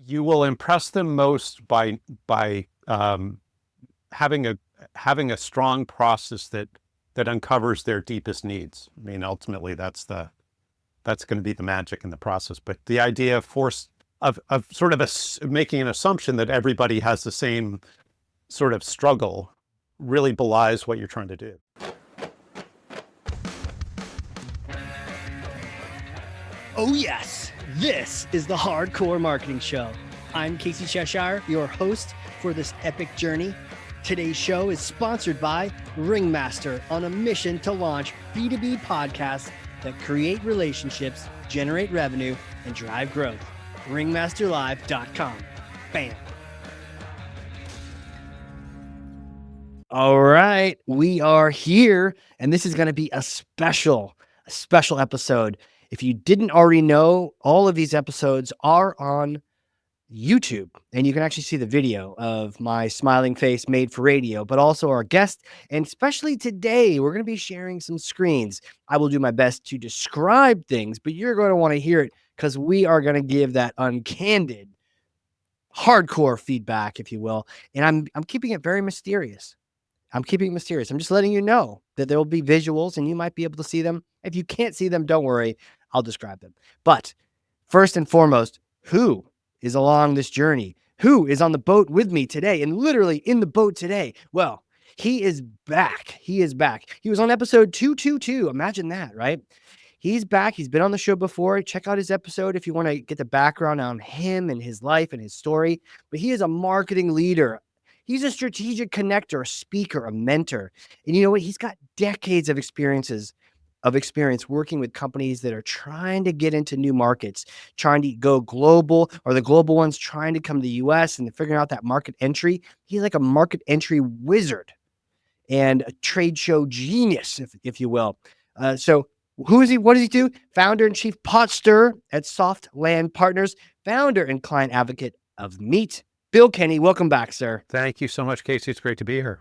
You will impress them most by having a strong process that uncovers their deepest needs. I mean, ultimately, that's going to be the magic in the process. But the idea of sort of making an assumption that everybody has the same sort of struggle really belies what you're trying to do. Oh yes, this is the Hardcore Marketing Show. I'm Casey Cheshire, your host for this epic journey. Today's show is sponsored by Ringmaster, on a mission to launch B2B podcasts that create relationships, generate revenue, and drive growth. Ringmasterlive.com. Bam. All right, we are here, and this is going to be a special episode. If you didn't already know, all of these episodes are on YouTube, and you can actually see the video of my smiling face made for radio, but also our guest. And especially today, we're going to be sharing some screens. I will do my best to describe things, but you're going to want to hear it because we are going to give that uncandid, hardcore feedback, if you will. And I'm keeping it very mysterious. I'm keeping it mysterious. I'm just letting you know that there will be visuals and you might be able to see them. If you can't see them, don't worry. I'll describe them. But first and foremost, who is along this journey? Who is on the boat with me today and literally in the boat today? Well, he is back. He is back. He was on episode 222. Imagine that, right? He's back. He's been on the show before. Check out his episode if you want to get the background on him and his life and his story. But he is a marketing leader. He's a strategic connector, a speaker, a mentor. And you know what? He's got decades of experience working with companies that are trying to get into new markets, trying to go global, or the global ones trying to come to the US and figuring out that market entry. He's like a market entry wizard and a trade show genius, if you will. So who is he? What does he do? Founder and chief pot stirrer at Softland Partners, founder and client advocate of Meet. Bill Kenney, welcome back, sir. Thank you so much, Casey. It's great to be here.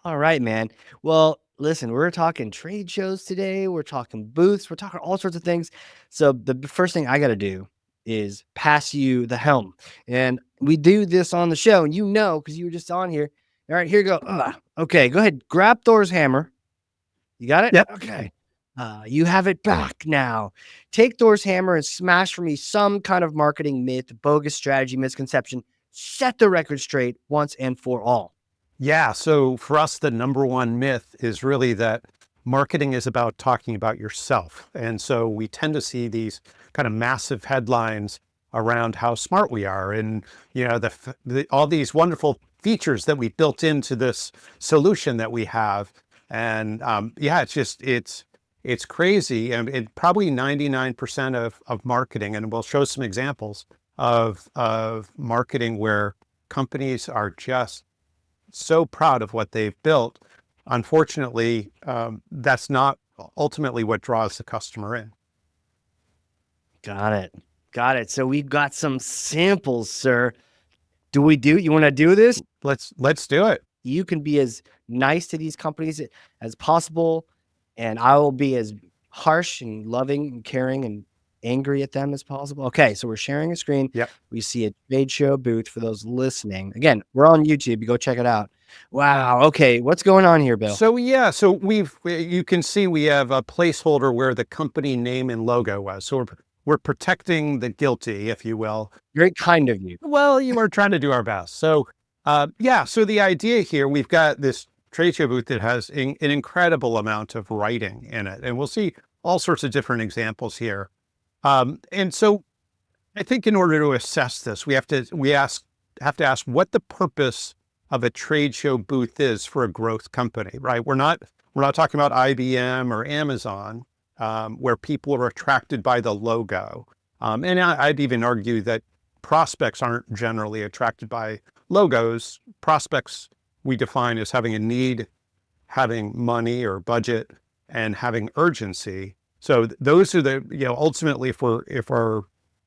All right, man. Well, listen, we're talking trade shows today. We're talking booths. We're talking all sorts of things. So the first thing I got to do is pass you the helm. And we do this on the show, and you know, because you were just on here. All right, here you go. Okay, go ahead. Grab Thor's hammer. You got it? Yep. Okay. You have it back now. Take Thor's hammer and smash for me some kind of marketing myth, bogus strategy, misconception. Set the record straight once and for all. Yeah. So for us, the number one myth is really that marketing is about talking about yourself. And so we tend to see these kind of massive headlines around how smart we are and, you know, all these wonderful features that we built into this solution that we have. And it's crazy. And it probably 99% of marketing, and we'll show some examples of marketing where companies are just so proud of what they've built. Unfortunately, that's not ultimately what draws the customer in. Got it. So we've got some samples, sir. You want to do this? Let's do it. You can be as nice to these companies as possible, and I will be as harsh and loving and caring and angry at them as possible. Okay, so we're sharing a screen. Yep. We see a trade show booth for those listening. Again, we're on YouTube. You go check it out. Wow. Okay, what's going on here, Bill? So you can see we have a placeholder where the company name and logo was. So we're protecting the guilty, if you will. Very kind of you. Well, you are trying to do our best. So so the idea here, we've got this trade show booth that has an incredible amount of writing in it, and we'll see all sorts of different examples here. And so I think in order to assess this, we have to ask what the purpose of a trade show booth is for a growth company, right? We're not talking about IBM or Amazon, where people are attracted by the logo. And I'd even argue that prospects aren't generally attracted by logos. Prospects we define as having a need, having money or budget, and having urgency. So those are ultimately if we're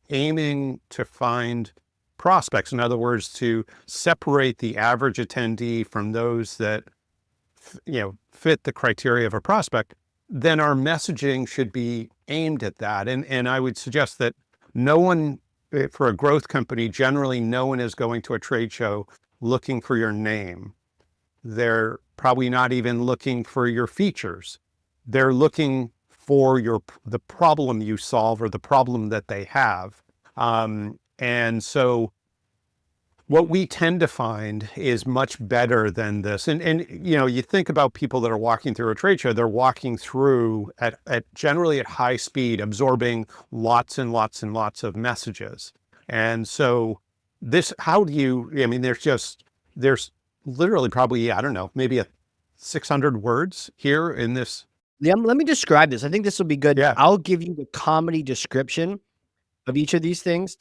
aiming to find prospects, in other words, to separate the average attendee from those that, fit the criteria of a prospect, then our messaging should be aimed at that. And I would suggest that no one for a growth company, generally no one is going to a trade show looking for your name. They're probably not even looking for your features. They're looking for the problem you solve or the problem that they have. And so what we tend to find is much better than this. And you think about people that are walking through a trade show, they're walking through at generally at high speed, absorbing lots and lots and lots of messages. And so there's literally probably, I don't know, maybe 600 words here in this. Yeah, let me describe this. I think this will be good. Yeah, I'll give you the comedy description of each of these things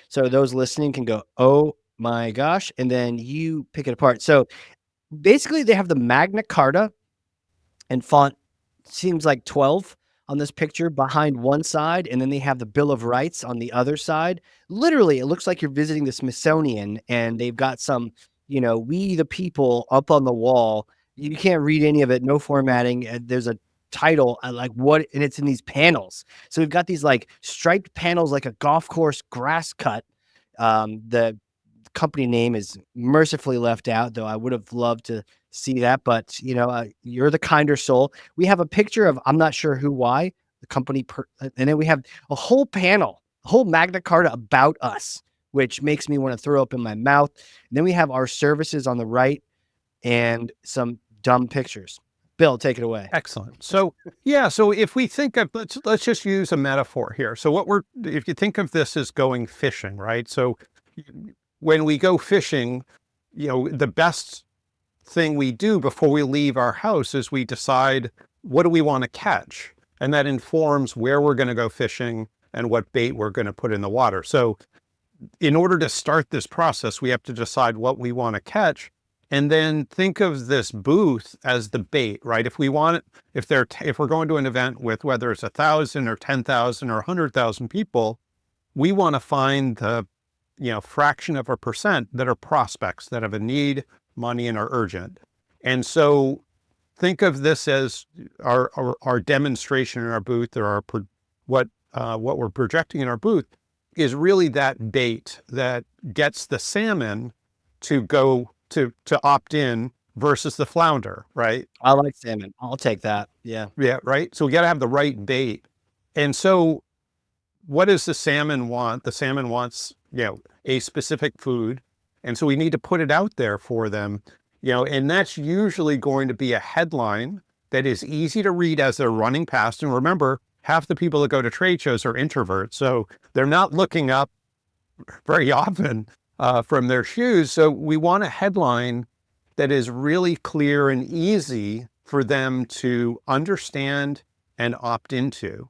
so those listening can go, "Oh my gosh," and then you pick it apart. So basically they have the Magna Carta and font seems like 12 on this picture behind one side, and then they have the Bill of Rights on the other side. Literally, it looks like you're visiting the Smithsonian and they've got some, "We the People" up on the wall. You can't read any of it, no formatting. There's a title, like what, and it's in these panels. So we've got these like striped panels, like a golf course grass cut. The company name is mercifully left out, though I would have loved to see that. But you're the kinder soul. We have a picture of I'm not sure who, why the company, and then we have a whole panel, a whole Magna Carta about us, which makes me want to throw up in my mouth. And then we have our services on the right and some dumb pictures. Bill, take it away. excellent. So yeah, so if we think of let's just use a metaphor here. So if you think of this as going fishing, right? So when we go fishing, the best thing we do before we leave our house is we decide what do we want to catch, and that informs where we're going to go fishing and what bait we're going to put in the water. So in order to start this process, we have to decide what we want to catch, and then think of this booth as the bait, right? If we're going to an event with whether it's 1,000 or 10,000 or 100,000 people, we want to find the fraction of a percent that are prospects that have a need, money, and are urgent. And so think of this as our demonstration in our booth, or what we're projecting in our booth is really that bait that gets the salmon to go to opt in versus the flounder, right? I like salmon. I'll take that. Yeah. Yeah, right. So we got to have the right bait. And so what does the salmon want? The salmon wants, a specific food. And so we need to put it out there for them, and that's usually going to be a headline that is easy to read as they're running past. And remember, half the people that go to trade shows are introverts. So they're not looking up very often from their shoes. So we want a headline that is really clear and easy for them to understand and opt into.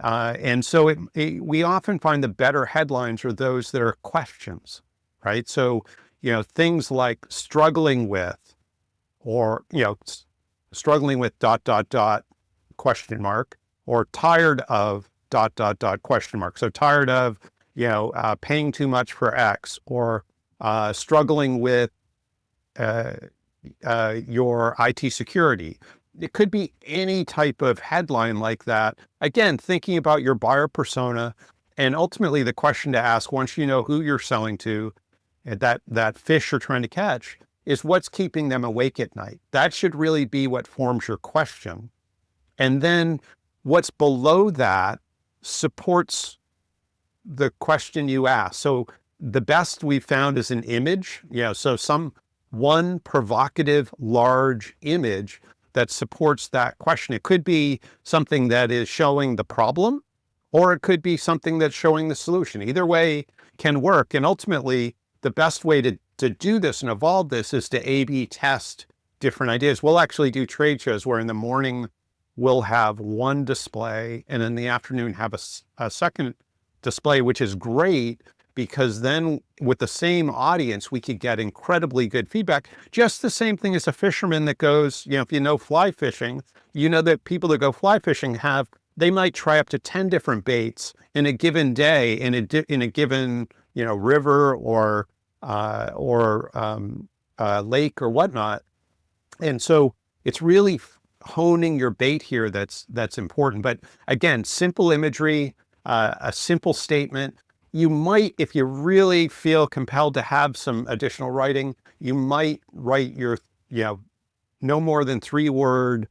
And so we often find the better headlines are those that are questions, right? So, things like struggling with, or, struggling with ... question mark, or tired of ... question mark. So tired of, paying too much for X, or struggling with your IT security. It could be any type of headline like that. Again, thinking about your buyer persona, and ultimately the question to ask once you know who you're selling to, and that fish you're trying to catch, is what's keeping them awake at night. That should really be what forms your question. And then what's below that supports the question you ask. So the best we've found is an image. So one provocative, large image that supports that question. It could be something that is showing the problem, or it could be something that's showing the solution. Either way can work. And ultimately, the best way to do this and evolve this is to A/B test different ideas. We'll actually do trade shows where in the morning we'll have one display, and in the afternoon have a second display, which is great because then with the same audience, we could get incredibly good feedback. Just the same thing as a fisherman that goes, if fly fishing, that people that go fly fishing they might try up to 10 different baits in a given day in a given, river or lake or whatnot. And so it's really honing your bait here that's important. But again, simple imagery, a simple statement. you might, if you really feel compelled to have some additional writing, you might write your, you know, no more than 3-word,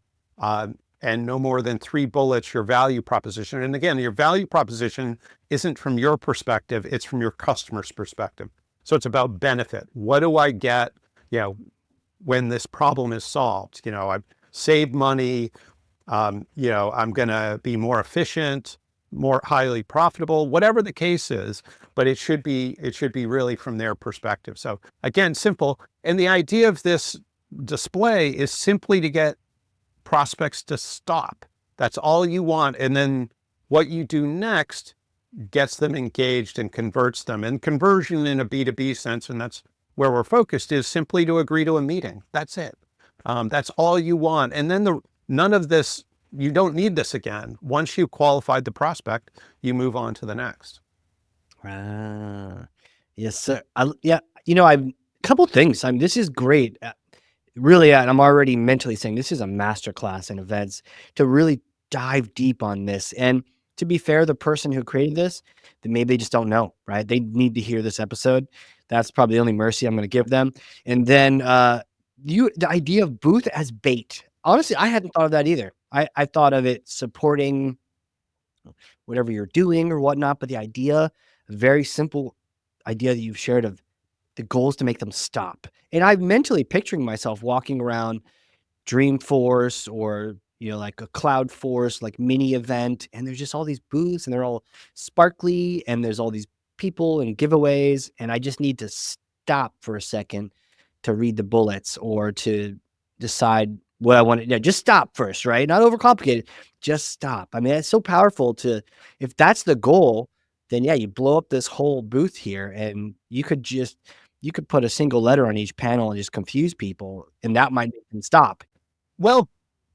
and no more than 3 bullets, your value proposition. And again, your value proposition isn't from your perspective, it's from your customer's perspective. So it's about benefit. What do I get, you know, when this problem is solved? You know, I've saved money, you know, I'm going to be more efficient, more highly profitable, whatever the case is, but it should be really from their perspective. So again, simple. And the idea of this display is simply to get prospects to stop. That's all you want. And then what you do next gets them engaged and converts them. And conversion in a B2B sense, and that's where we're focused, is simply to agree to a meeting. That's it. That's all you want. And then none of this, you don't need this again. Once you've qualified the prospect, you move on to the next. Yes, sir. Yeah, a couple things. I mean, this is great. Really, and I'm already mentally saying this is a masterclass in events to really dive deep on this. And to be fair, the person who created this, then maybe they just don't know, right? They need to hear this episode. That's probably the only mercy I'm going to give them. And then the idea of booth as bait. Honestly, I hadn't thought of that either. I thought of it supporting whatever you're doing or whatnot, but the idea, very simple idea that you've shared of the goal is to make them stop. And I'm mentally picturing myself walking around Dreamforce or, like a Cloud Force, like mini event. And there's just all these booths and they're all sparkly and there's all these people and giveaways. And I just need to stop for a second to read the bullets or to decide what I want to, just stop first, right? Not overcomplicate it. Just stop. I mean, it's so powerful if that's the goal, then yeah, you blow up this whole booth here and you could put a single letter on each panel and just confuse people, and that might make them stop. Well,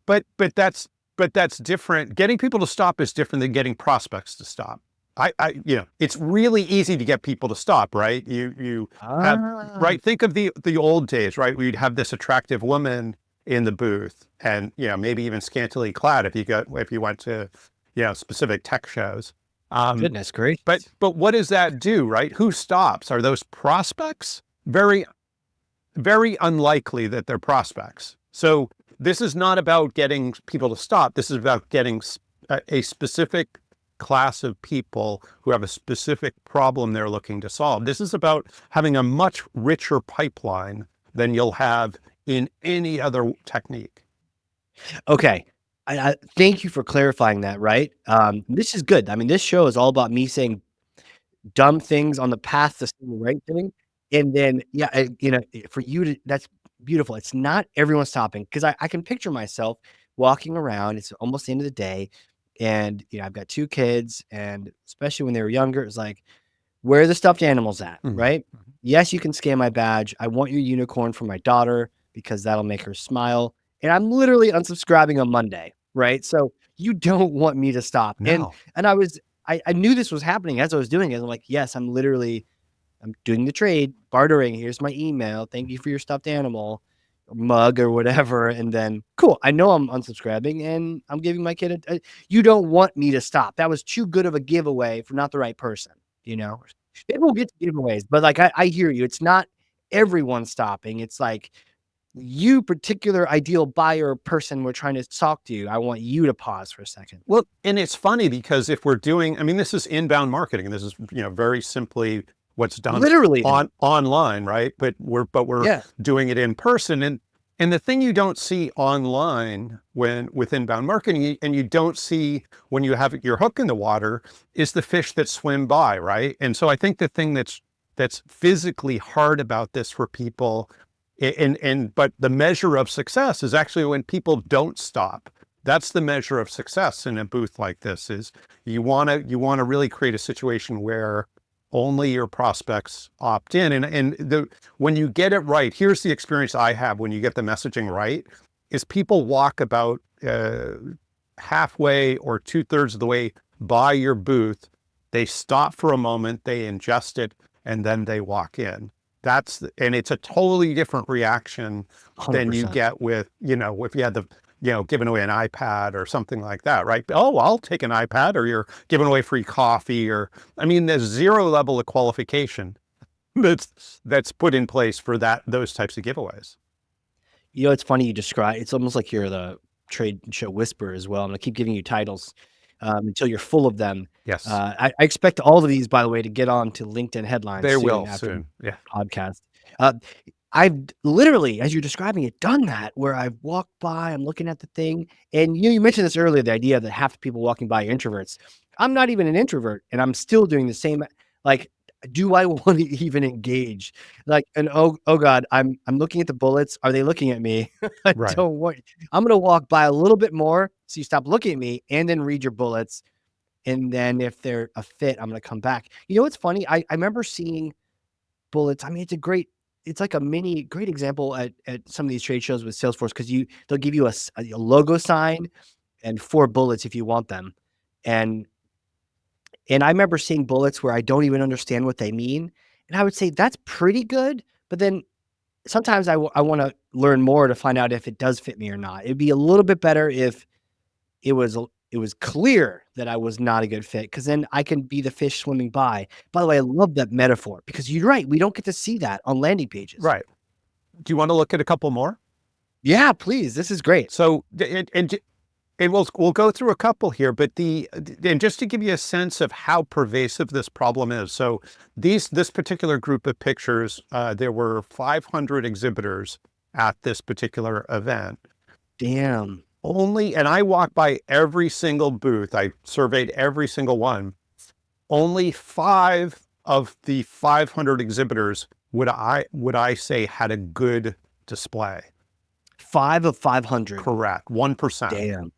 but that's different. Getting people to stop is different than getting prospects to stop. It's really easy to get people to stop, right? You have, right. Think of the old days, right? We'd have this attractive woman in the booth, and maybe even scantily clad if you went to specific tech shows. Goodness gracious. But what does that do, right? Who stops? Are those prospects? Very, very unlikely that they're prospects. So this is not about getting people to stop. This is about getting a specific class of people who have a specific problem they're looking to solve. This is about having a much richer pipeline than you'll have in any other technique. Okay. I thank you for clarifying that, right? This is good. I mean, this show is all about me saying dumb things on the path to saying the right thing. And then, for you to, that's beautiful. It's not everyone stopping, because I can picture myself walking around. It's almost the end of the day. And, I've got 2 kids, and especially when they were younger, it's like, where are the stuffed animals at, right? Mm-hmm. Yes, you can scan my badge. I want your unicorn for my daughter because that'll make her smile. And I'm literally unsubscribing on Monday, right? So you don't want me to stop. No. And I knew this was happening as I was doing it. I'm like, yes, I'm doing the trade, bartering. Here's my email. Thank you for your stuffed animal mug or whatever. And then cool. I know I'm unsubscribing and I'm giving my kid you don't want me to stop. That was too good of a giveaway for not the right person, Maybe we'll get to giveaways, but like, I hear you. It's not everyone stopping. It's like, you particular ideal buyer person we're trying to talk to you, I want you to pause for a second. Well, and it's funny because if we're doing, this is inbound marketing. This is, very simply what's done literally online, right? But we're doing it in person. And the thing you don't see online with inbound marketing, and you don't see when you have your hook in the water, is the fish that swim by, right? And so I think the thing that's physically hard about this for people, but the measure of success is actually when people don't stop. That's the measure of success in a booth like this. Is you want to really create a situation where only your prospects opt in. When you get it right, here's the experience I have when you get the messaging right, is people walk about halfway or 2/3 of the way by your booth. They stop for a moment, they ingest it, and then they walk in. And it's a totally different reaction 100%. than you get with, if you had giving away an iPad or something like that, right? Oh, I'll take an iPad, or you're giving away free coffee, or, I mean, there's zero level of qualification that's put in place for those types of giveaways. It's funny you describe. It's almost like you're the trade show whisperer as well. I'm gonna keep giving you titles until you're full of them. Yes, I expect all of these, by the way, to get on to LinkedIn headlines they soon will after the soon. Yeah. podcast. Uh, I've literally, as you're describing it, done that where I've walked by, I'm looking at the thing, and you mentioned this earlier, the idea that half the people walking by are introverts. I'm not even an introvert, and I'm still doing the same. Like, do I want to even engage? Like, and oh God, I'm looking at the bullets. Are they looking at me? I Right. don't want. I'm gonna walk by a little bit more, so you stop looking at me, and then read your bullets. And then if they're a fit, I'm gonna come back. What's funny? I remember seeing bullets. I mean, it's like a great example at some of these trade shows with Salesforce, because they'll give you a logo sign and 4 bullets if you want them. And I remember seeing bullets where I don't even understand what they mean. And I would say that's pretty good. But then sometimes I want to learn more to find out if it does fit me or not. It'd be a little bit better if it was clear that I was not a good fit, because then I can be the fish swimming by. By the way, I love that metaphor, because you're right. We don't get to see that on landing pages. Right. Do you want to look at a couple more? Yeah, please. This is great. So, and we'll go through a couple here, but and just to give you a sense of how pervasive this problem is. So this particular group of pictures, there were 500 exhibitors at this particular event. Damn. And I walked by every single booth. I surveyed every single one. Only 5 of the 500 exhibitors would I say had a good display. 5 of 500. Correct. 1%. Damn.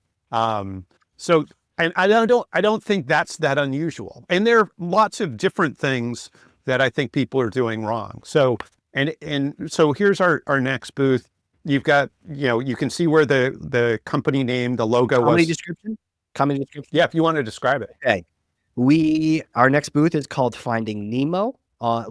So, and I don't think that's that unusual. And there are lots of different things that I think people are doing wrong. So, and so here's our next booth. You've got, you can see where the company name, the logo Comedy was. description? Comedy description? Yeah, if you want to describe it. Okay. Our next booth is called Finding Nemo.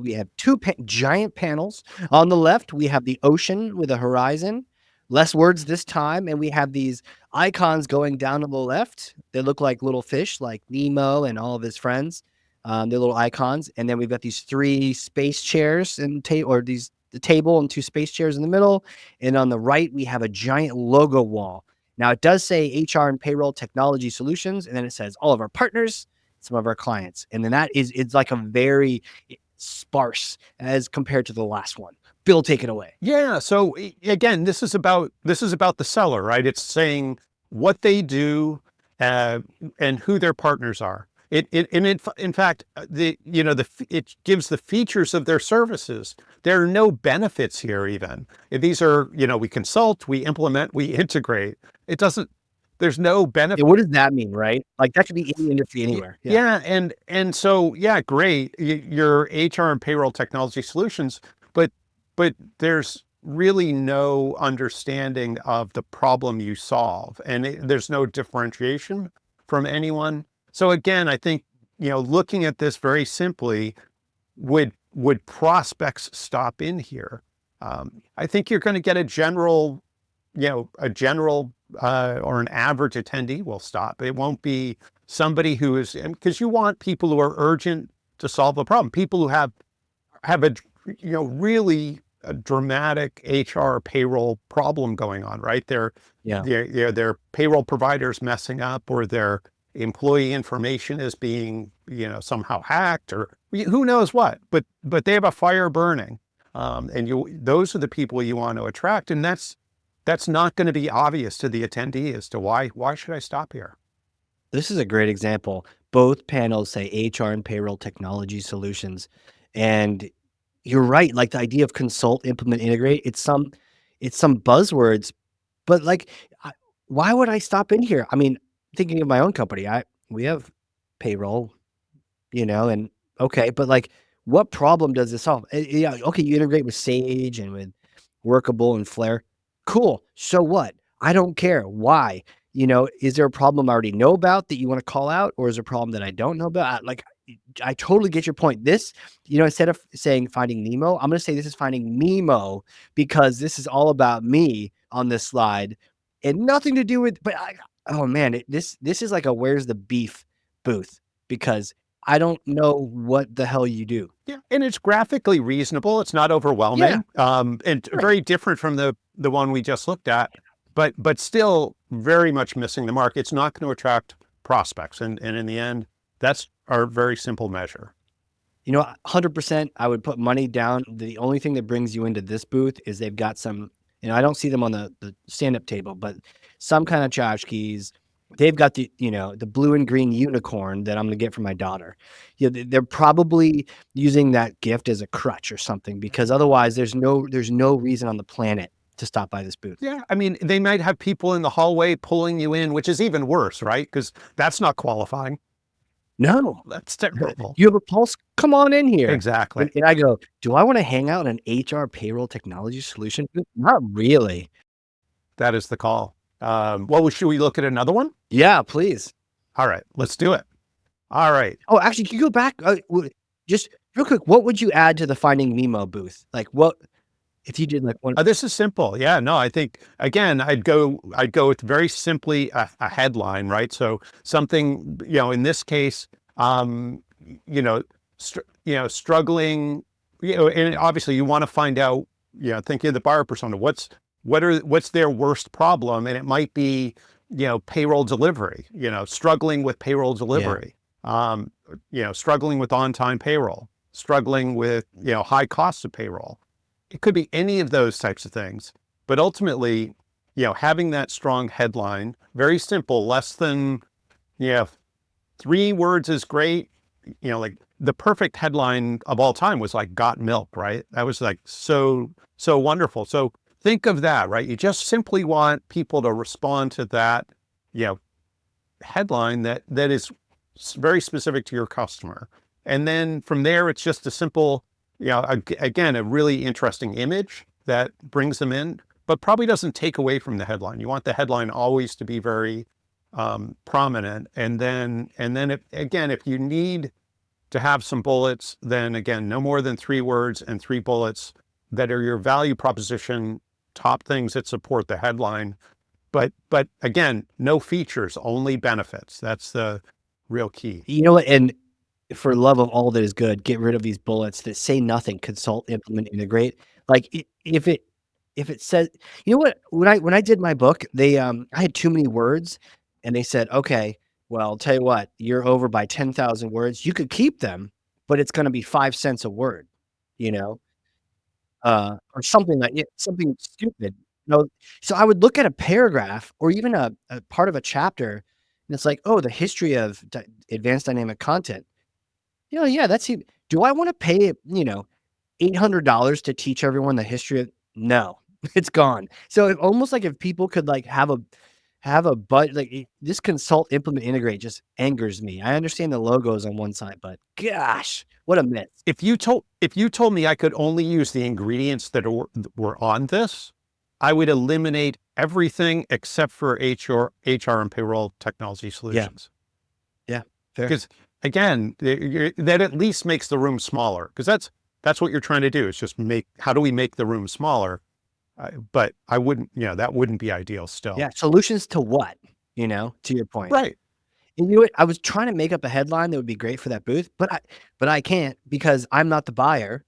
We have 2 giant panels. On the left, we have the ocean with a horizon. Less words this time, and we have these icons going down on the left. They look like little fish, like Nemo and all of his friends. They're little icons, and then we've got these 3 space chairs and the table and 2 space chairs in the middle. And on the right, we have a giant logo wall. Now it does say HR and Payroll Technology Solutions, and then it says all of our partners, some of our clients, and then it's like a very sparse as compared to the last one. Bill, take it away. Yeah. So again, this is about the seller, right? It's saying what they do and who their partners are. In fact, it gives the features of their services. There are no benefits here even. These are, we consult, we implement, we integrate. It doesn't. There's no benefit. What does that mean, right? Like that could be any industry anywhere. Yeah. And so, yeah, great. Your HR and payroll technology solutions, but there's really no understanding of the problem you solve, and there's no differentiation from anyone. So again, I think, looking at this very simply, would prospects stop in here? I think you're going to get a general or an average attendee will stop. It won't be somebody who is, because you want people who are urgent to solve a problem, people who have a really a dramatic HR payroll problem going on, right? Their payroll providers messing up, or their employee information is being, somehow hacked, or who knows what, but they have a fire burning. And those are the people you want to attract. And that's not going to be obvious to the attendee as to why should I stop here? This is a great example. Both panels say HR and Payroll Technology Solutions. And you're right. Like the idea of consult, implement, integrate, it's some buzzwords, but like, why would I stop in here? I mean, thinking of my own company, we have payroll, and okay, but like, what problem does this solve? Yeah, okay, you integrate with Sage and with Workable and Flare. Cool. So what? I don't care. Why? Is there a problem I already know about that you want to call out, or is there a problem that I don't know about? I totally get your point. This, instead of saying Finding Nemo, I'm going to say this is Finding Nemo, because this is all about me on this slide. and nothing to do with, but oh man, this is like a where's the beef booth, because I don't know what the hell you do. Yeah, and it's graphically reasonable. It's not Yeah, overwhelming, and right. very different from the one we just looked at, but still very much missing the mark. It's not going to attract prospects, and in the end, that's our very simple measure. 100%, I would put money down. The only thing that brings you into this booth is they've got some, I don't see them on the stand-up table, but some kind of tchotchkes. They've got the blue and green unicorn that I'm gonna get for my daughter. They're probably using that gift as a crutch or something, because otherwise there's no reason on the planet to stop by this booth. Yeah, I mean, they might have people in the hallway pulling you in, which is even worse, right? Because that's not qualifying. No. That's terrible. You have a pulse? Come on in here. Exactly. And I go, "Do I wanna hang out in an HR payroll technology solution booth? Not really." That is the call. Well, should we look at another one? Yeah, please. All right, let's do it. All right. Oh, actually, can you go back? Just real quick, what would you add to the Finding Nemo booth? Like, what if you did like one? This is simple. Yeah, no, I think again, I'd go with very simply a headline, right? So something, in this case, you know, struggling, and obviously you want to find out, thinking of the buyer persona, what's their worst problem, and it might be, payroll delivery, struggling with payroll delivery, struggling with on-time payroll, struggling with, high costs of payroll. It could be any of those types of things, but ultimately, having that strong headline, very simple, less than, 3 words is great. Like the perfect headline of all time was like "got milk," right? That was like so wonderful. So think of that, right? You just simply want people to respond to that, headline that is very specific to your customer, and then from there, it's just a simple, again, a really interesting image that brings them in, but probably doesn't take away from the headline. You want the headline always to be very prominent. And then if you need to have some bullets, then again, no more than 3 words and 3 bullets that are your value proposition, top things that support the headline. But again, no features, only benefits. That's the real key. You know what? And for love of all that is good, get rid of these bullets that say nothing. Consult, implement, integrate. Like if it says, you know what? When I did my book, I had too many words, and they said, okay, well, I'll tell you what, you're over by 10,000 words. You could keep them, but it's going to be 5 cents a word, you know, or something like, yeah, something stupid. So I would look at a paragraph or even a part of a chapter, and it's like, oh, the history of advanced dynamic content. Yeah, do I wanna pay, $800 to teach everyone the history of no, it's gone. So, almost like if people could, like, this consult, implement, integrate just angers me. I understand the logos on one side, but gosh, what a miss. If you told me I could only use the ingredients that were on this, I would eliminate everything except for HR and payroll technology solutions. Yeah, fair. Because again, that at least makes the room smaller. Because that's what you're trying to do, is just how do we make the room smaller? But I wouldn't, that wouldn't be ideal still. Yeah, solutions to what? To your point. Right. And you know what? I was trying to make up a headline that would be great for that booth, but I can't, because I'm not the buyer.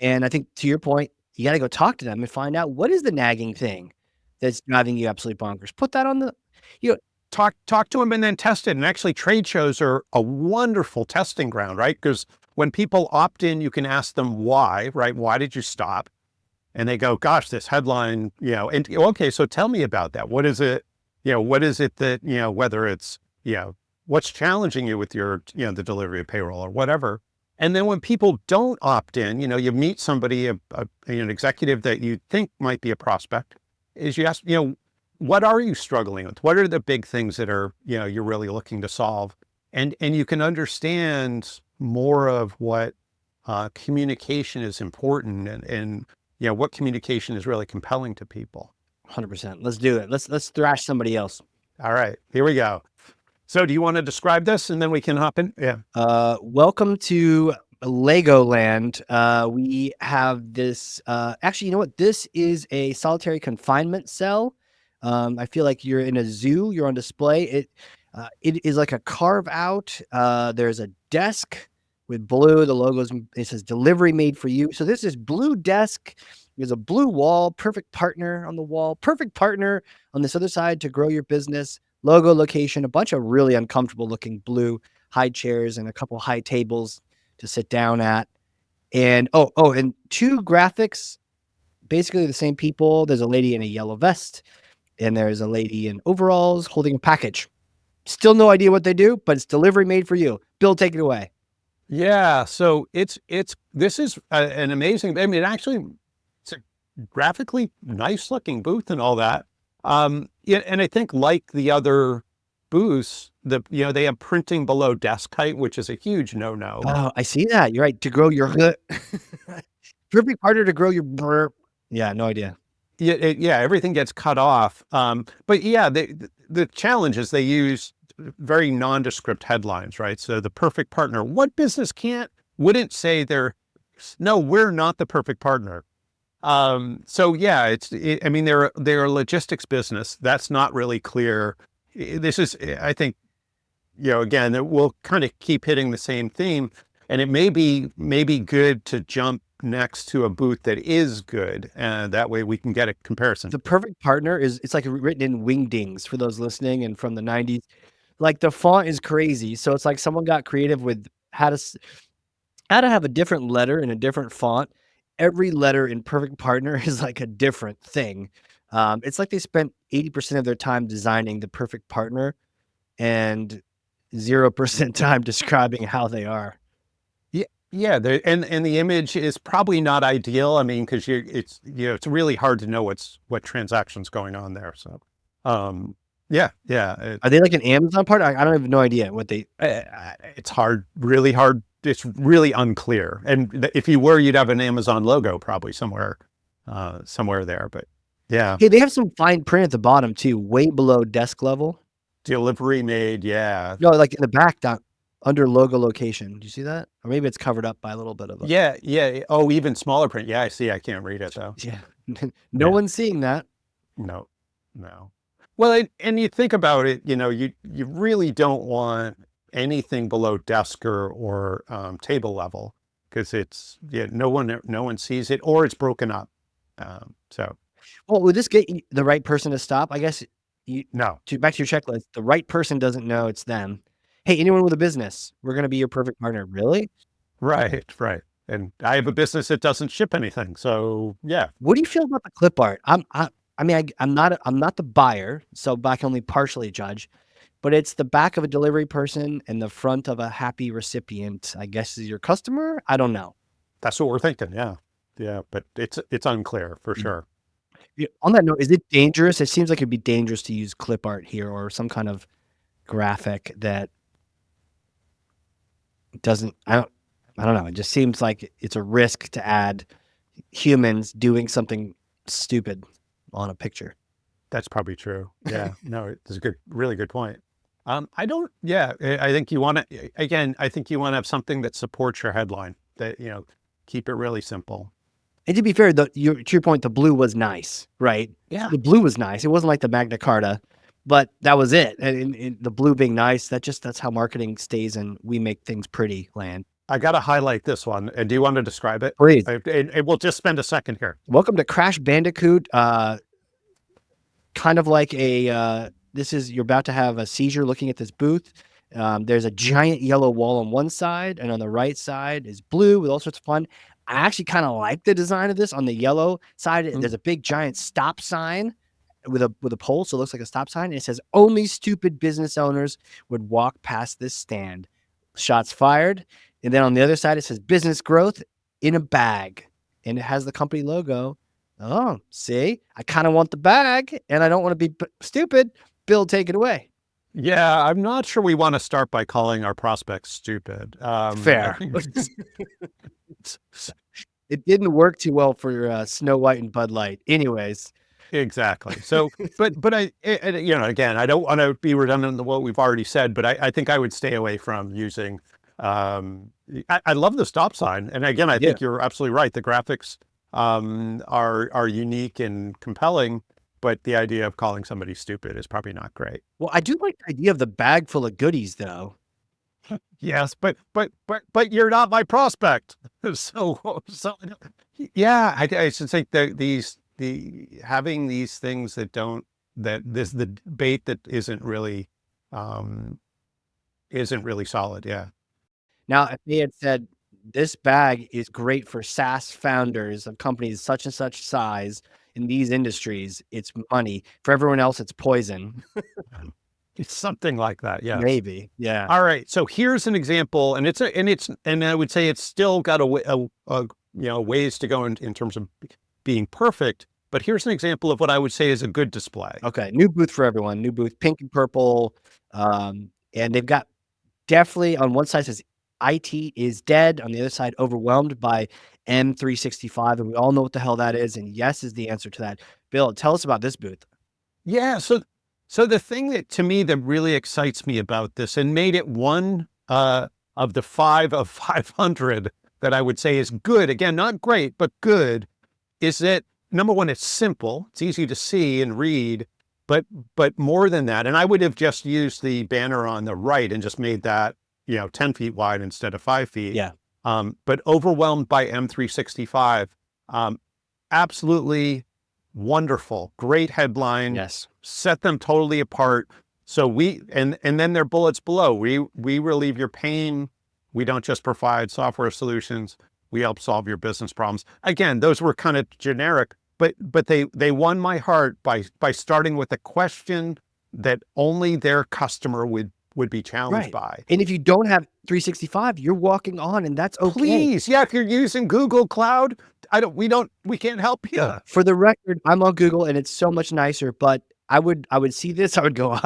And I think, to your point, you gotta go talk to them and find out what is the nagging thing that's driving you absolutely bonkers. Put that on the you know Talk to them and then test it. And actually, trade shows are a wonderful testing ground, right? Because when people opt in, you can ask them why, right? Why did you stop? And they go, gosh, this headline, and okay, so tell me about that. What is it? What is it that, whether it's, what's challenging you with your, the delivery of payroll or whatever. And then when people don't opt in, you meet somebody, an executive that you think might be a prospect, is you ask, what are you struggling with? What are the big things that are, you're really looking to solve? And you can understand more of what communication is important, and what communication is really compelling to people. 100%. Let's do it. Let's thrash somebody else. All right, here we go. So do you want to describe this and then we can hop in? Yeah. Welcome to Legoland. We have this, actually, you know what? This is a solitary confinement cell. I feel like you're in a zoo. You're on display. It is like a carve out. There's a desk with blue. The logos. It says "Delivery Made for You." So this is blue desk. There's a blue wall. Perfect partner on the wall. Perfect partner on this other side to grow your business. Logo, location. A bunch of really uncomfortable looking blue high chairs and a couple high tables to sit down at. And and two graphics, basically the same people. There's a lady in a yellow vest, and there's a lady in overalls holding a package. Still no idea what they do, but it's delivery made for you. Bill, take it away. Yeah. So this is an amazing, I mean, actually, it's a graphically nice looking booth and all that. Yeah, and I think like the other booths, they have printing below desk height, which is a huge no-no. Oh, I see that. You're right. To grow your perfect harder to grow your burp. Yeah, no idea. Yeah, everything gets cut off. But yeah, the challenge is they use very nondescript headlines, right? So the perfect partner. What business wouldn't say no, we're not the perfect partner. So yeah, I mean, they're a logistics business. That's not really clear. This is, I think, again, we'll kind of keep hitting the same theme, and it may be good to jump next to a booth that is good, and that way we can get a comparison. The perfect partner it's like written in wingdings for those listening and from the 90s. Like the font is crazy. So it's like someone got creative with how to have a different letter in a different font. Every letter in perfect partner is like a different thing. It's like they spent 80% of their time designing the perfect partner and 0% time describing how they are. Yeah, and the image is probably not ideal. I mean, because it's really hard to know what transactions going on there. So, yeah, Are they like an Amazon partner? I don't have no idea what they. it's hard, really hard. It's really unclear. And if you were, you'd have an Amazon logo probably somewhere there. But yeah, Hey, they have some fine print at the bottom too, way below desk level. delivery made. Yeah, No, like in the back, down under logo location. Do you see that? Or maybe it's covered up by a little bit of a. yeah. Oh, even smaller print. Yeah, I see. I can't read it though. Yeah, no Yeah, one's seeing that. no, no. Well, and you think about it, you really don't want anything below desk or table level, because no one sees it, or it's broken up. So Well, would this get the right person to stop? I guess no, back to your checklist. The right person doesn't know it's them. Hey, anyone with a business, we're gonna be your perfect partner. Really? right. And I have a business that doesn't ship anything, so yeah, What do you feel about the clip art? I mean, I'm not the buyer, so I can only partially judge. But it's the back of a delivery person and the front of a happy recipient. I guess is your customer. I don't know. that's what we're thinking. Yeah, but it's unclear for Mm. sure. On that note, is it dangerous? It seems like it'd be dangerous to use clip art here or some kind of graphic that doesn't. I don't know. It just seems like it's a risk to add humans doing something stupid on a picture. That's probably true. Yeah, no, it's a really good point. I don't, yeah, I think you want to, again, I think you want to have something that supports your headline, that, keep it really simple. And to be fair, to your point, the blue was nice, right? Yeah. The blue was nice. It wasn't like the Magna Carta, but that was it. And the blue being nice, that's how marketing stays and we make things pretty land. I got to highlight this one. And do you want to describe it? Please. And we'll just spend a second here. Welcome to Crash Bandicoot. Kind of like you're about to have a seizure looking at this booth. There's a giant yellow wall on one side, and on the right side is blue with all sorts of fun. I actually kind of like the design of this. On the yellow side, there's a big giant stop sign with a pole, so it looks like a stop sign. And it says, "Only stupid business owners would walk past this stand." Shots fired. And then on the other side, it says, "Business growth in a bag," and it has the company logo. Oh, see, I kind of want the bag, and I don't want to be stupid. Bill, take it away. Yeah, I'm not sure we want to start by calling our prospects stupid. Fair. It didn't work too well for Snow White and Bud Light. Anyways. Exactly. So, but again, I don't want to be redundant in what we've already said, but I think I would stay away from using, I love the stop sign. And again, I think you're absolutely right. The graphics, are unique and compelling. but the idea of calling somebody stupid is probably not great. Well, I do like the idea of the bag full of goodies, though. Yes, but you're not my prospect. So yeah, I should say having these things that don't, that this the bait that um isn't really solid. Yeah. Now, if they had said, this bag is great for SaaS founders of companies such and such size in these industries, it's money. For everyone else, it's poison. It's something like that. Yes. Maybe. Yeah. All right. So here's an example, and and I would say it's still got ways to go in terms of being perfect. But here's an example of what I would say is a good display. Okay. New booth for everyone. New booth, pink and purple. And they've got definitely on one side says IT is dead. On the other side, overwhelmed by M365. And we all know what the hell that is. And yes is the answer to that. Bill, tell us about this booth. Yeah. So the thing that to me that really excites me about this and made it one of the 5 of 500 that I would say is good, again, not great, but good, is that number one, it's simple, it's easy to see and read, but more than that, and I would have just used the banner on the right and just made that 10 feet wide instead of 5 feet. Yeah. But overwhelmed by M365, absolutely wonderful, great headline. Yes. Set them totally apart. So and then their bullets below. We relieve your pain. We don't just provide software solutions. We help solve your business problems. Again, those were kind of generic, but they won my heart by starting with a question that only their customer would be challenged by. And if you don't have 365, you're walking on, and that's okay. Please, yeah, if you're using Google Cloud, we can't help you. Yeah. For the record, I'm on Google, and it's so much nicer. But I would see this, I would go,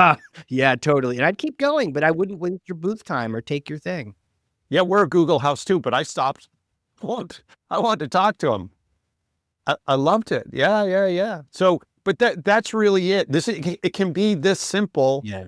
yeah, totally, and I'd keep going, but I wouldn't waste your booth time or take your thing. Yeah, we're a Google house too, but I stopped. I wanted to talk to him. I loved it. Yeah. So, but that's really it. It can be this simple. Yeah.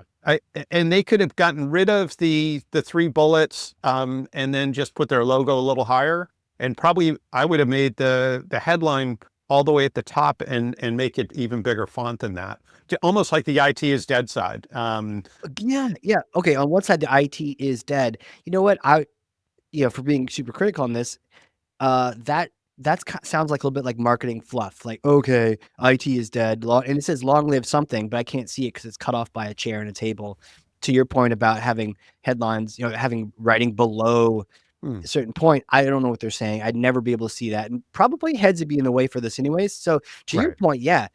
And they could have gotten rid of the 3 bullets, and then just put their logo a little higher. And probably I would have made the headline all the way at the top and make it even bigger font than that. Almost like the IT is dead side. Yeah. Okay. On one side, the IT is dead. You know what? For being super critical on this, that sounds like a little bit like marketing fluff. Like, okay, IT is dead, and it says long live something, but I can't see it because it's cut off by a chair and a table. To your point about having headlines, having writing below a certain point, I don't know what they're saying. I'd never be able to see that, and probably heads would be in the way for this anyways. So to your point, yeah,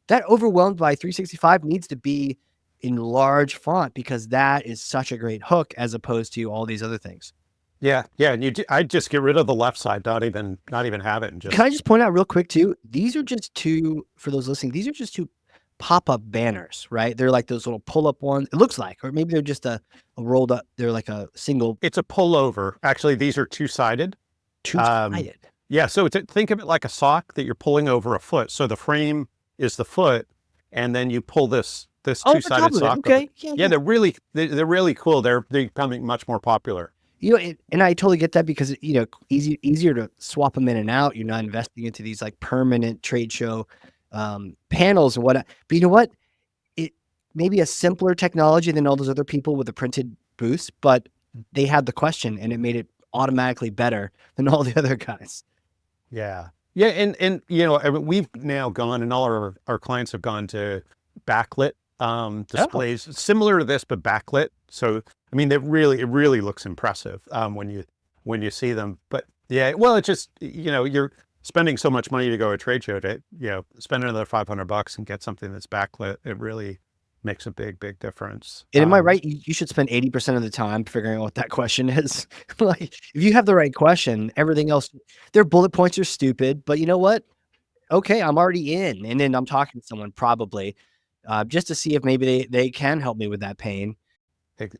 that overwhelmed by 365 needs to be in large font because that is such a great hook as opposed to all these other things. Yeah. And I'd just get rid of the left side, not even have it. And just. Can I just point out real quick too? These are just two, for those listening, these are just two pop-up banners, right? They're like those little pull-up ones. It looks like, or maybe they're just a rolled up. They're like a single. It's a pullover. Actually, these are two-sided. Two-sided. Yeah. So think of it like a sock that you're pulling over a foot. So the frame is the foot, and then you pull this two-sided sock. Okay. Yeah. They're really cool. They're becoming much more popular. And I totally get that because easier to swap them in and out. You're not investing into these like permanent trade show panels and whatnot. But you know what? It may be a simpler technology than all those other people with the printed booths, but they had the question and it made it automatically better than all the other guys. Yeah. And we've now gone, and all our clients have gone to backlit displays similar to this, but backlit. So, I mean, it really looks impressive when you see them. But yeah, well, it's just, you're spending so much money to go to a trade show to, spend another $500 and get something that's backlit. It really makes a big difference. And am I right? You should spend 80% of the time figuring out what that question is. Like, if you have the right question, everything else, their bullet points are stupid, but you know what? Okay, I'm already in. And then I'm talking to someone probably just to see if maybe they can help me with that pain.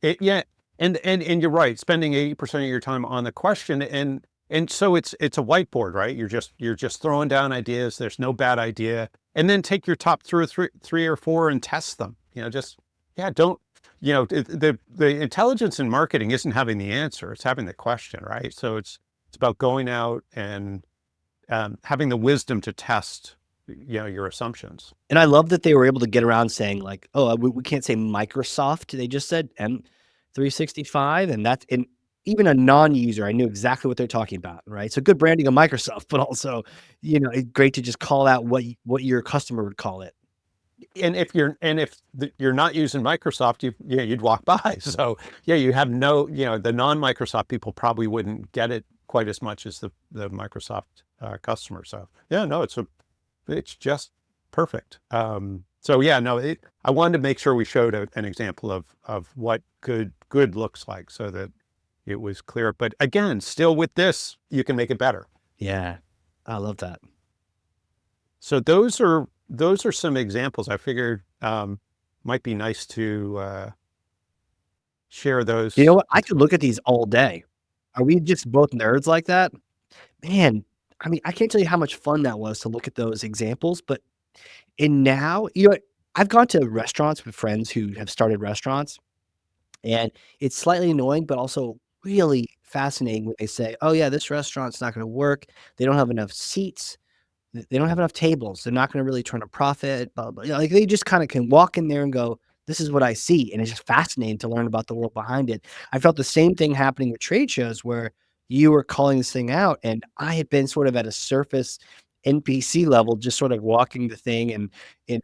Yeah. And you're right. Spending 80% of your time on the question. And so it's a whiteboard, right? You're just throwing down ideas. There's no bad idea. And then take your top three or four and test them. The intelligence in marketing isn't having the answer. It's having the question, right? So it's about going out and having the wisdom to test your assumptions. And I love that they were able to get around saying like, oh, we can't say Microsoft. They just said M365. And even a non-user, I knew exactly what they're talking about, right? So good branding of Microsoft, but also, it's great to just call out what your customer would call it. And if you're not using Microsoft, you'd walk by. So yeah, you have no, the non-Microsoft people probably wouldn't get it quite as much as the Microsoft customer. So yeah, no, it's just perfect. So yeah, no, I wanted to make sure we showed an example of what good looks like, so that it was clear. But again, still with this, you can make it better. Yeah, I love that. So those are some examples I figured might be nice to share those. You know what? I could look at these all day. Are we just both nerds like that? Man, I mean, I can't tell you how much fun that was to look at those examples, but and now, I've gone to restaurants with friends who have started restaurants, and it's slightly annoying, but also really fascinating when they say, "Oh yeah, this restaurant's not gonna work. They don't have enough seats. They don't have enough tables. They're not gonna really turn a profit, blah, blah." Like, they just kinda can walk in there and go, "This is what I see," and it's just fascinating to learn about the world behind it. I felt the same thing happening with trade shows where you were calling this thing out, and I had been sort of at a surface NPC level, just sort of walking the thing and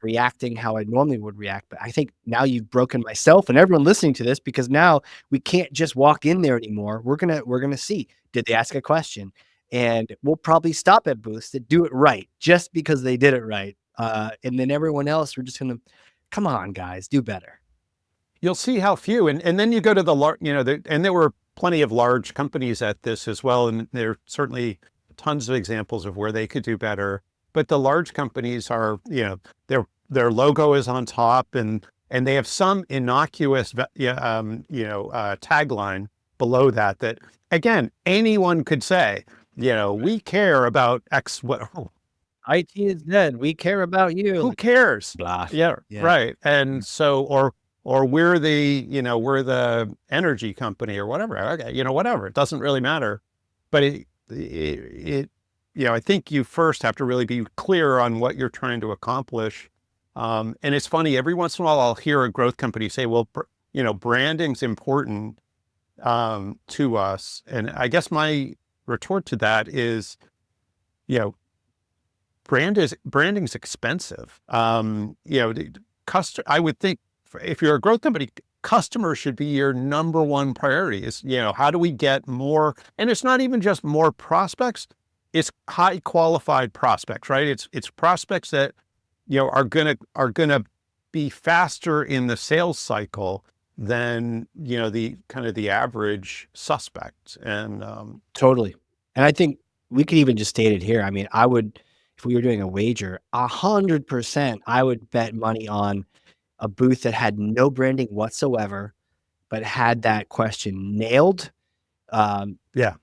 reacting how I normally would react. But I think now you've broken myself and everyone listening to this, because now we can't just walk in there anymore. We're gonna see, did they ask a question? And we'll probably stop at booths that do it right just because they did it right. And then everyone else, we're just gonna, come on, guys, do better. You'll see how few, and then you go to the large, and there were plenty of large companies at this as well, and there are certainly tons of examples of where they could do better. But the large companies are, their logo is on top, and they have some innocuous, tagline below that again anyone could say, we care about X. What? IT is dead. We care about you. Who Like, cares? blah. Yeah, Yeah. right. And so, or we're we're the energy company or whatever. Okay, whatever. It doesn't really matter. But I think you first have to really be clear on what you're trying to accomplish. And it's funny, every once in a while I'll hear a growth company say, well, branding's important to us. And I guess my retort to that is, branding's expensive. I would think if you're a growth company, customer should be your number one priority. Is, how do we get more? And it's not even just more prospects, it's high qualified prospects, right? It's prospects that, are gonna be faster in the sales cycle than, the kind of the average suspect. And Totally. And I think we could even just state it here. I mean, if we were doing a wager, 100%, I would bet money on a booth that had no branding whatsoever, but had that question nailed. yeah,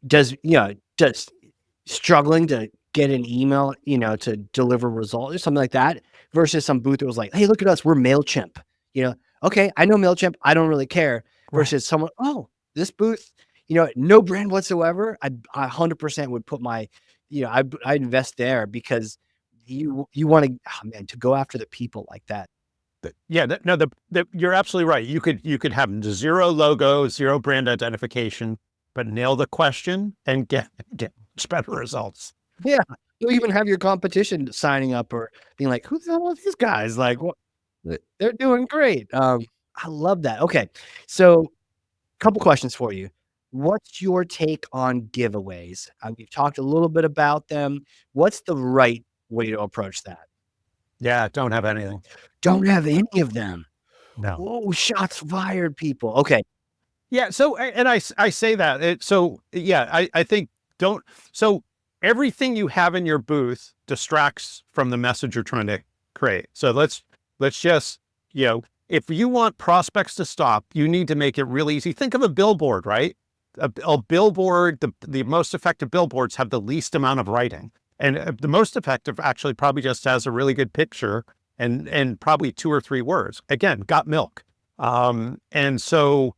Just struggling to get an email, to deliver results or something like that, versus some booth that was like, "Hey, look at us, we're MailChimp." Okay, I know MailChimp, I don't really care. right. Versus someone, "Oh, this booth, no brand whatsoever." I 100% would put my, I'd invest there, because you want to, oh man, to go after the people like that. Yeah, no, you're absolutely right. You could have zero logo, zero brand identification, but nail the question and get much better results. Yeah. You'll even have your competition signing up or being like, "Who the hell are these guys?" Like, what? They're doing great. I love that. Okay. So, couple questions for you. What's your take on giveaways? We've talked a little bit about them. What's the right way to approach that? Yeah, don't have anything. Don't have any of them. No. Oh, shots fired, people. Okay. Yeah. So, and I say that. So, yeah, I think don't. So, everything you have in your booth distracts from the message you're trying to create. So, let's just, if you want prospects to stop, you need to make it really easy. Think of a billboard, right? A billboard, the most effective billboards have the least amount of writing. And the most effective actually probably just has a really good picture and probably 2 or 3 words. Again, got milk. And so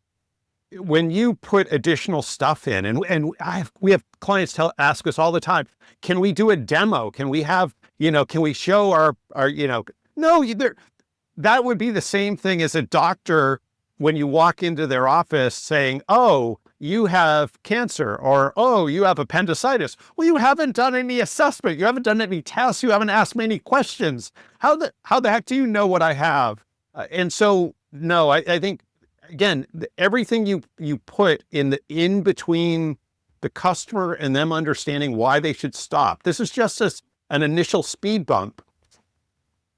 when you put additional stuff in, and we have clients ask us all the time, can we do a demo? Can we have, can we show our, no, that would be the same thing as a doctor when you walk into their office saying, oh, you have cancer, or, oh, you have appendicitis. Well, you haven't done any assessment. You haven't done any tests. You haven't asked me any questions. How the heck do you know what I have? And so, no, I think, again, everything you put in between the customer and them understanding why they should stop. This is just an initial speed bump.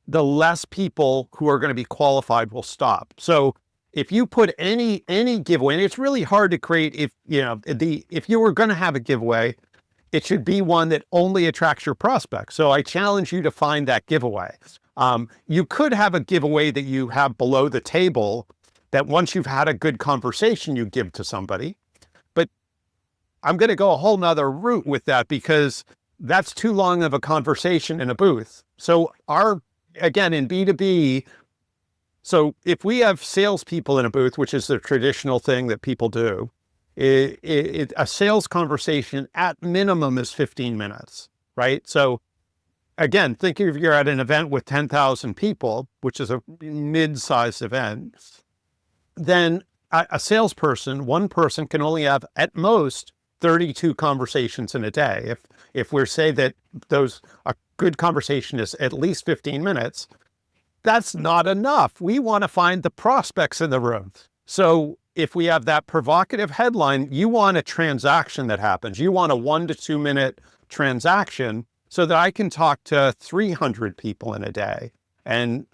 The less people who are going to be qualified will stop. So if you put any giveaway, and it's really hard to create, if you were going to have a giveaway, it should be one that only attracts your prospects. So I challenge you to find that giveaway. You could have a giveaway that you have below the table that once you've had a good conversation, you give to somebody. But I'm going to go a whole nother route with that, because that's too long of a conversation in a booth. So again, in B2B, so if we have salespeople in a booth, which is the traditional thing that people do, a sales conversation at minimum is 15 minutes, right? So again, think if you're at an event with 10,000 people, which is a mid-sized event, then a salesperson, one person can only have at most 32 conversations in a day. If we're say that a good conversation is at least 15 minutes, that's not enough. We want to find the prospects in the room. So if we have that provocative headline, you want a transaction that happens. You want a 1 to 2 minute transaction so that I can talk to 300 people in a day, and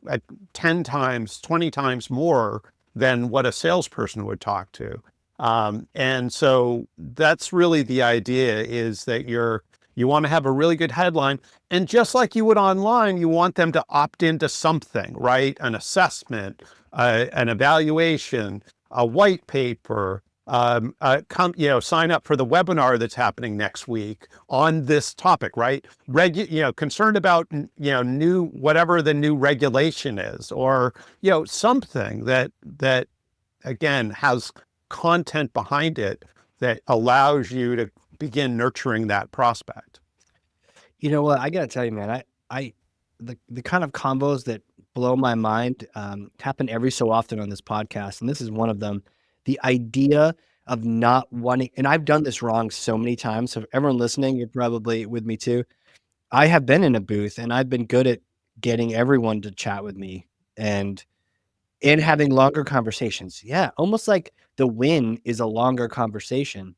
at 10 times, 20 times more than what a salesperson would talk to. And so that's really the idea, is that you want to have a really good headline. And just like you would online, you want them to opt into something, right? An assessment, an evaluation, a white paper, sign up for the webinar that's happening next week on this topic, right? Concerned about, whatever the new regulation is, or, something that again has content behind it that allows you to begin nurturing that prospect. You know what? I got to tell you, man, the kind of combos that blow my mind happen every so often on this podcast. And this is one of them. The idea of not wanting, and I've done this wrong so many times. So everyone listening, you're probably with me too. I have been in a booth and I've been good at getting everyone to chat with me and having longer conversations. Yeah. Almost like the win is a longer conversation,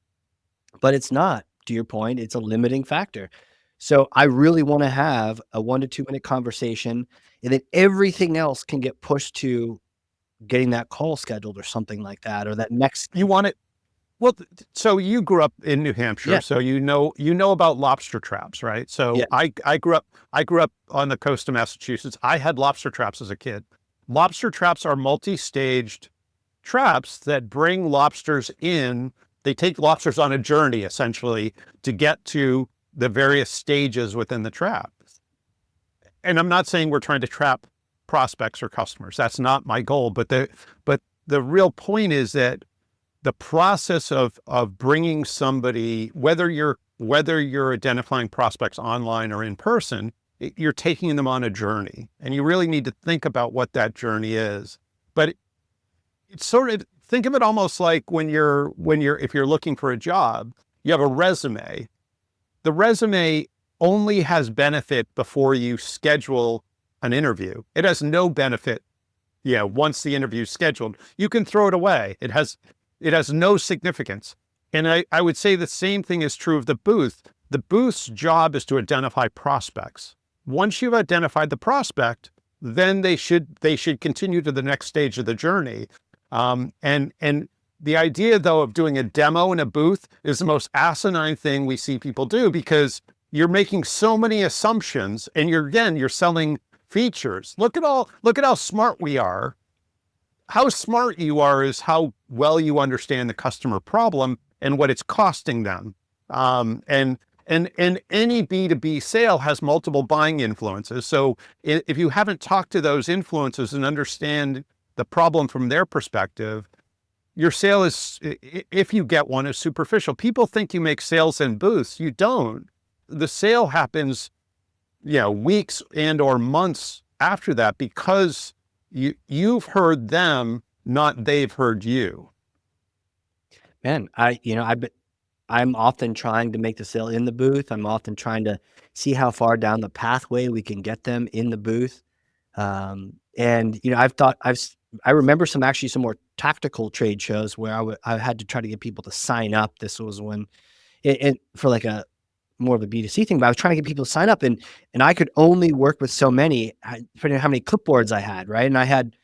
but it's not. To your point, it's a limiting factor. So I really want to have a 1 to 2 minute conversation, and then everything else can get pushed to getting that call scheduled or something like that, or that next. You want it. Well, so you grew up in New Hampshire, Yeah. so you know about lobster traps, right? So Yeah. I grew up on the coast of Massachusetts. I had lobster traps as a kid. Lobster traps are multi-staged traps that bring lobsters in. They take lobsters on a journey, essentially, to get to the various stages within the trap. And I'm not saying we're trying to trap prospects or customers. That's not my goal. But the real point is that the process of bringing somebody, whether you're identifying prospects online or in person, you're taking them on a journey, and you really need to think about what that journey is. But it's sort of, think of it almost like if you're looking for a job, you have a resume. The resume only has benefit before you schedule an interview. It has no benefit. Once the interview is scheduled, you can throw it away. It has no significance. And I would say the same thing is true of the booth. The booth's job is to identify prospects. Once you've identified the prospect, then they should continue to the next stage of the journey. And the idea, though, of doing a demo in a booth is the most asinine thing we see people do, because you're making so many assumptions, and you're selling features. Look at how smart we are. How smart you are is how well you understand the customer problem and what it's costing them. And any B2B sale has multiple buying influences. So if you haven't talked to those influences and understand the problem from their perspective, your sale is, if you get one, is superficial. People think you make sales in booths. You don't. The sale happens weeks and or months after that, because you've heard them, not they've heard you. Man, I'm often trying to make the sale in the booth. I'm often trying to see how far down the pathway we can get them in the booth. And I remember some more tactical trade shows where I had to try to get people to sign up. This was when it for like a more of a B2C thing, but I was trying to get people to sign up, and I could only work with so many, depending on how many clipboards I had, right? And I had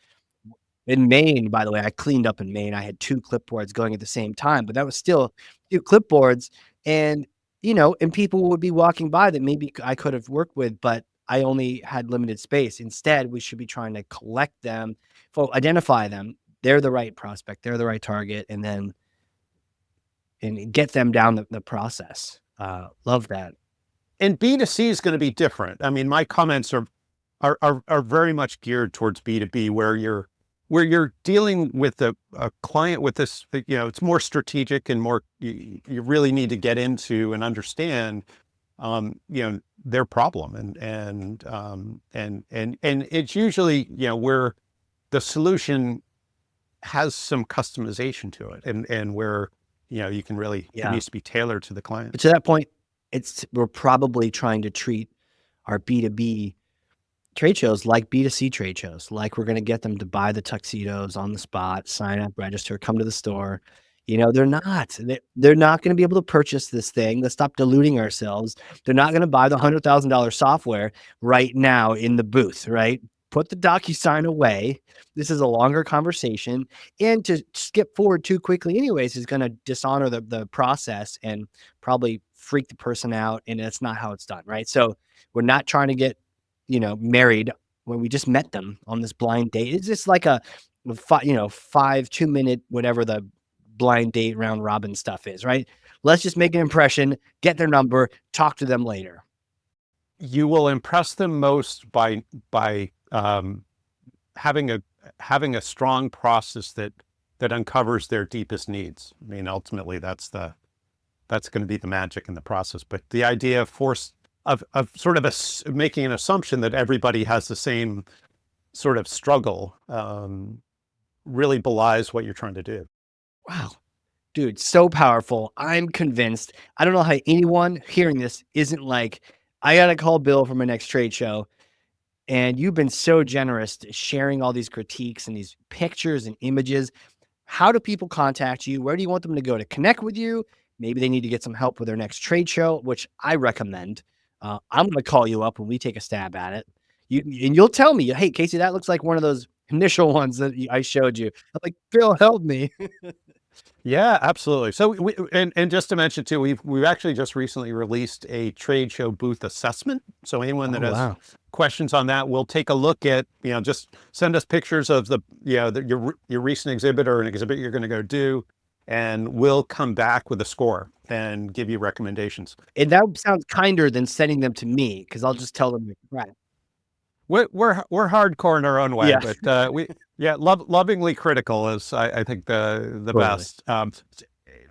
in Maine, by the way, I cleaned up in Maine. I had 2 clipboards going at the same time, but that was still 2 clipboards, and, and people would be walking by that maybe I could have worked with, but I only had limited space. Instead, we should be trying to collect them, identify them. They're the right prospect, they're the right target, and then get them down the process. Love that. And B2C is going to be different. I mean, my comments are very much geared towards B2B, where you're dealing with a client with this, it's more strategic and more, you really need to get into and understand, their problem, and it's usually, where the solution has some customization to it, and where, you can really, it Yeah. needs to be tailored to the client. But to that point, we're probably trying to treat our B2B trade shows like B2C trade shows, like we're going to get them to buy the tuxedos on the spot, sign up, register, come to the store. They're not. They're not going to be able to purchase this thing. Let's stop deluding ourselves. They're not going to buy the $100,000 software right now in the booth, right? Put the DocuSign away. This is a longer conversation. And to skip forward too quickly anyways is going to dishonor the process and probably freak the person out. And that's not how it's done, right? So we're not trying to get married when we just met them on this blind date. It's just like a 2-minute, whatever the blind date round robin stuff is, right? Let's just make an impression, get their number, talk to them later. You will impress them most by having a strong process that uncovers their deepest needs. I mean, ultimately, that's going to be the magic in the process. But the idea of sort of making an assumption that everybody has the same sort of struggle, really belies what you're trying to do. Wow. Dude, so powerful. I'm convinced. I don't know how anyone hearing this isn't like, I got to call Bill for my next trade show. And you've been so generous sharing all these critiques and these pictures and images. How do people contact you? Where do you want them to go to connect with you? Maybe they need to get some help with their next trade show, which I recommend. I'm going to call you up when we take a stab at it. You'll tell me, hey, Casey, that looks like one of those initial ones that I showed you. I'm like, Bill, help me. Yeah, absolutely. So and just to mention too, we've actually just recently released a trade show booth assessment. So anyone that has questions on that, we'll take a look at, just send us pictures of your recent exhibit or an exhibit you're going to go do, and we'll come back with a score and give you recommendations. And that sounds kinder than sending them to me, because I'll just tell them, right. We're hardcore in our own way, Yeah. but lovingly critical is, I think, the Totally. best.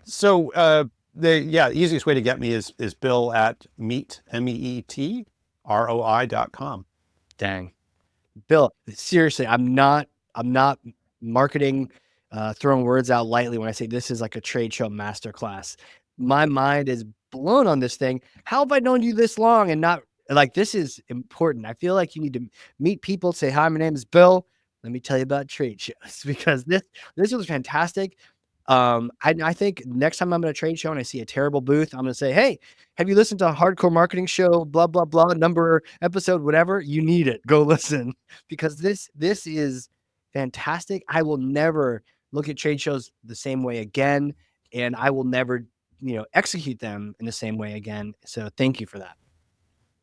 So the easiest way to get me is Bill at meetroi.com. Dang. Bill, seriously, I'm not marketing, throwing words out lightly when I say this is like a trade show masterclass. My mind is blown on this thing. How have I known you this long and not like, this is important. I feel like you need to meet people, say, hi, my name is Bill. Let me tell you about trade shows, because this was fantastic. I think next time I'm at a trade show and I see a terrible booth, I'm going to say, hey, have you listened to a Hardcore Marketing Show, blah, blah, blah, number, episode, whatever? You need it. Go listen, because this is fantastic. I will never look at trade shows the same way again, and I will never, execute them in the same way again. So thank you for that.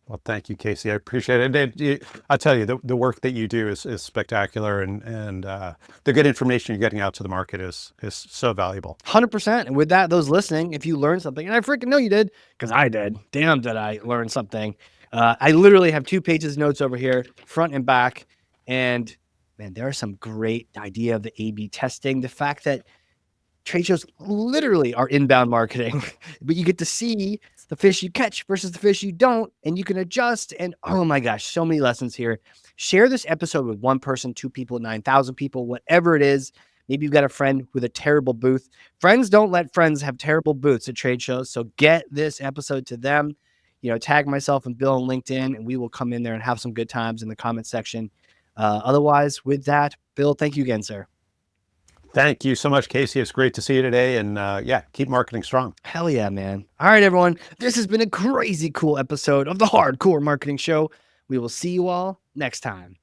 Well, thank you, Casey. I appreciate it. I tell you, the work that you do is spectacular, and the good information you're getting out to the market is so valuable. 100%. And with that, those listening, if you learned something, and I freaking know you did, because I did. Damn, did I learn something. I literally have 2 pages of notes over here, front and back. And man, there are some great idea of the A/B testing. The fact that trade shows literally are inbound marketing, but you get to see the fish you catch versus the fish you don't, and you can adjust. And oh my gosh, so many lessons here. Share this episode with one person, 2 people, 9,000 people, whatever it is. Maybe you've got a friend with a terrible booth. Friends don't let friends have terrible booths at trade shows. So get this episode to them. Tag myself and Bill on LinkedIn, and we will come in there and have some good times in the comment section. Otherwise, with that, Bill, thank you again, sir. Thank you so much, Casey. It's great to see you today. And keep marketing strong. Hell yeah, man. All right, everyone. This has been a crazy cool episode of the Hardcore Marketing Show. We will see you all next time.